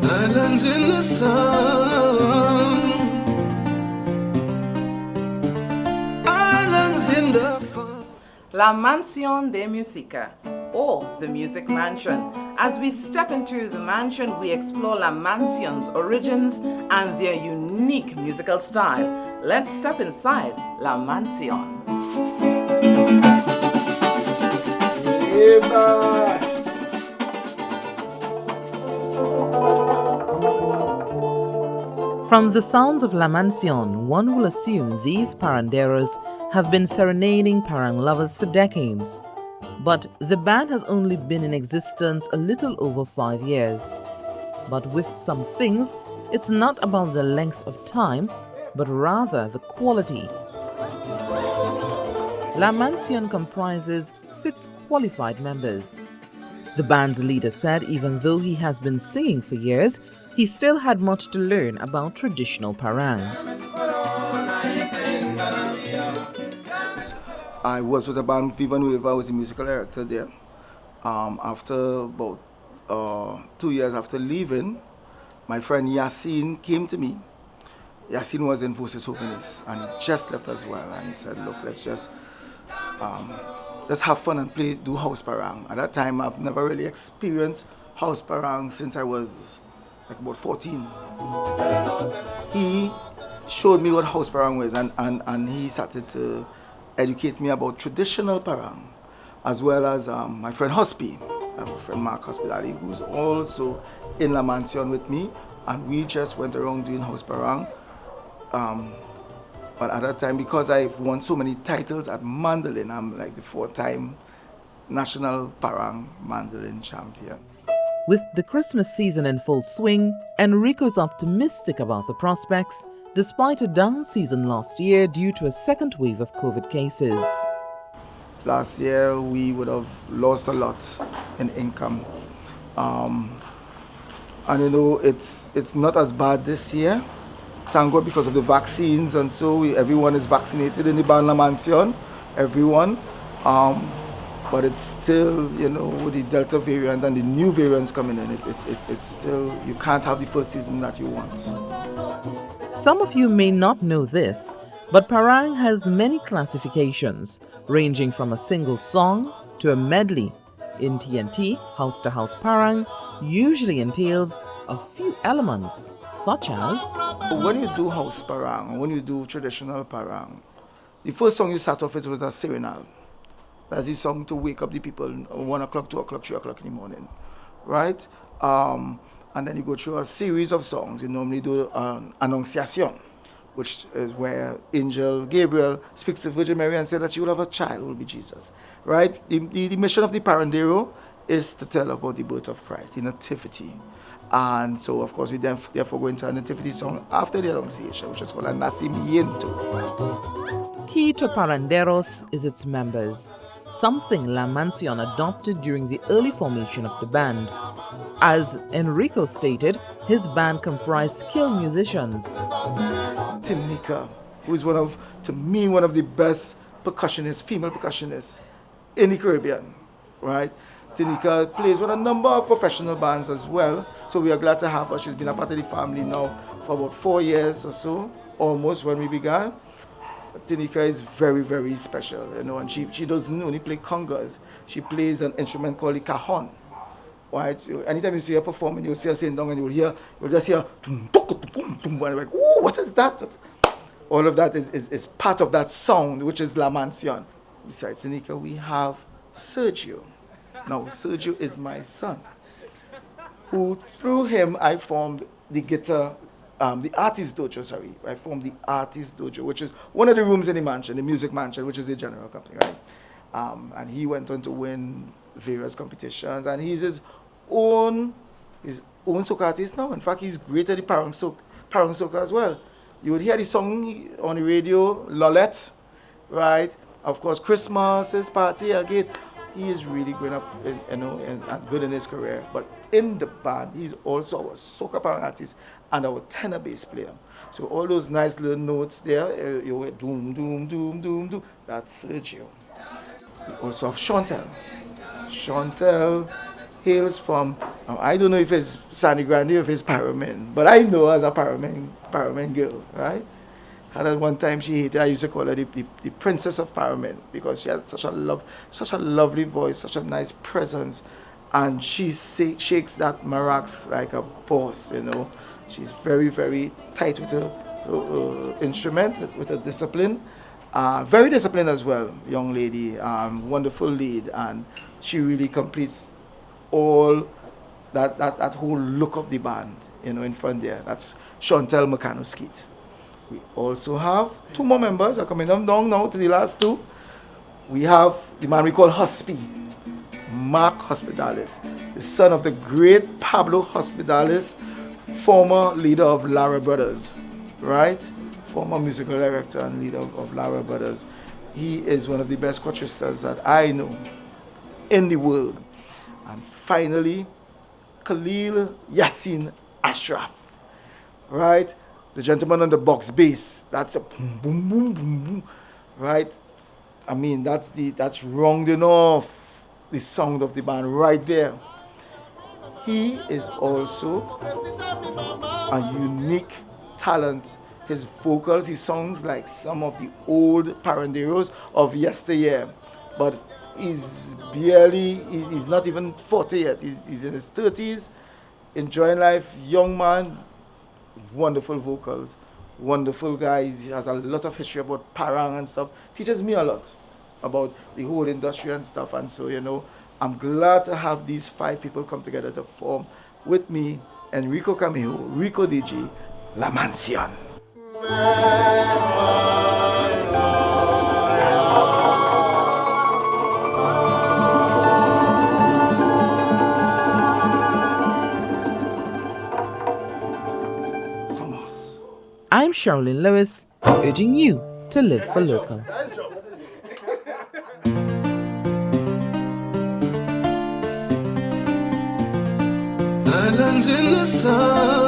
Islands in the sun, islands in the fun. La Mansión de Música, or the Music Mansion. As we step into the mansion, we explore La Mansion's origins and their unique musical style. Let's step inside La Mansión. From the sounds of La Mansión, one will assume these Paranderos have been serenading Parang lovers for decades. But the band has only been in existence a little over 5 years. But with some things, it's not about the length of time, but rather the quality. La Mansión comprises 6 qualified members. The band's leader said even though he has been singing for years, he still had much to learn about traditional Parang. I was with the band Viva Nueva. I was the musical director there. After about 2 years after leaving, my friend Yasin came to me. Yasin was in Voces Jóvenes and he just left as well. And he said, look, let's just have fun and do house parang. At that time, I've never really experienced house parang since I was like about 14. He showed me what house parang was and he started to educate me about traditional parang, as well as my friend Hospi, my friend Mark Hospitality, who's also in La Mansión with me, and we just went around doing house parang. But at that time, because I've won so many titles at mandolin, I'm like the 4-time national parang mandolin champion. With the Christmas season in full swing, Enrico's optimistic about the prospects, despite a down season last year due to a second wave of COVID cases. Last year, we would have lost a lot in income. And you know, it's not as bad this year. Thank God, because of the vaccines, and so everyone is vaccinated in the band La Mansión, everyone. But it's still, you know, with the Delta variant and the new variants coming in, it's still, you can't have the first season that you want. Some of you may not know this, but Parang has many classifications, ranging from a single song to a medley. In TNT, house-to-house Parang usually entails a few elements, such as... When you do house parang, when you do traditional parang, the first song you start off with a serenade. That's the song to wake up the people 1 o'clock, 2 o'clock, 3 o'clock in the morning, right? And then you go through a series of songs. You normally do an Annunciation, which is where Angel Gabriel speaks to Virgin Mary and says that she will have a child who will be Jesus, right? The mission of the Parandero is to tell about the birth of Christ, the nativity. And so, of course, we therefore go into a nativity song after the Annunciation, which is called a Nacimiento. Key to Paranderos is its members, something La Mansión adopted during the early formation of the band. As Enrico stated, his band comprised skilled musicians. Tinica, who is to me, one of the best percussionists, female percussionists in the Caribbean, right? Tinica plays with a number of professional bands as well, so we are glad to have her. She's been a part of the family now for about 4 years or so, almost when we began. Tinica is very, very special, you know, and she doesn't only play congas. She plays an instrument called the cajon, right? Anytime you see her performing, you'll see her sitting down and you'll just hear, boom, boom, boom, boom, and like, oh, what is that? All of that is part of that sound, which is La Mansión. Besides Tinica, we have Sergio. Now, Sergio is my son, who through him I formed the artist dojo, I formed the artist dojo, which is one of the rooms in the mansion, the music mansion, which is the general company, right? And he went on to win various competitions, and he's his own soca artist now. In fact, he's great at the Parang soca as well. You would hear the song on the radio, Lolette, right? Of course, Christmas party again. He is really going up, and good in his career. But in the band, he's also our soca parang artist and our tenor bass player. So all those nice little notes there, you hear doom, doom, doom, doom, doom. That's Sergio. We also have Chantel. Chantel hails from I don't know if it's Sandy Grande or if it's Paramin, but I know as a Paramin girl, right? And at one time she hated, I used to call her the princess of Paramin because she had such a lovely voice, such a nice presence, and she shakes that maracas like a boss, you know. She's very, very tight with her instrument, with her discipline. Very disciplined as well, young lady, wonderful lead, and she really completes all that whole look of the band, you know, in front there. That's Chantel McCann-Skeet. We also have two more members are coming down now to the last two. We have the man we call Husby, Mark Hospitalis, the son of the great Pablo Hospitalis, former leader of Lara Brothers, right? Former musical director and leader of Lara Brothers. He is one of the best quartristas that I know in the world. And finally, Khalil Yassin Ashraf, right? The gentleman on the box bass. That's a boom, boom, boom, boom, boom, right? I mean, that's rounding off the sound of the band right there. He is also a unique talent. His vocals, he sounds like some of the old Paranderos of yesteryear, but he's not even 40 yet. He's in his 30s, enjoying life, young man, wonderful vocals, wonderful guy. He has a lot of history about Parang and stuff. Teaches me a lot about the whole industry and stuff. And so, you know, I'm glad to have these 5 people come together to form with me, Enrico Camillo, Rico DG, La Mansion. I'm Cherrylene Lewis, urging you to live for local. Islands in the sun.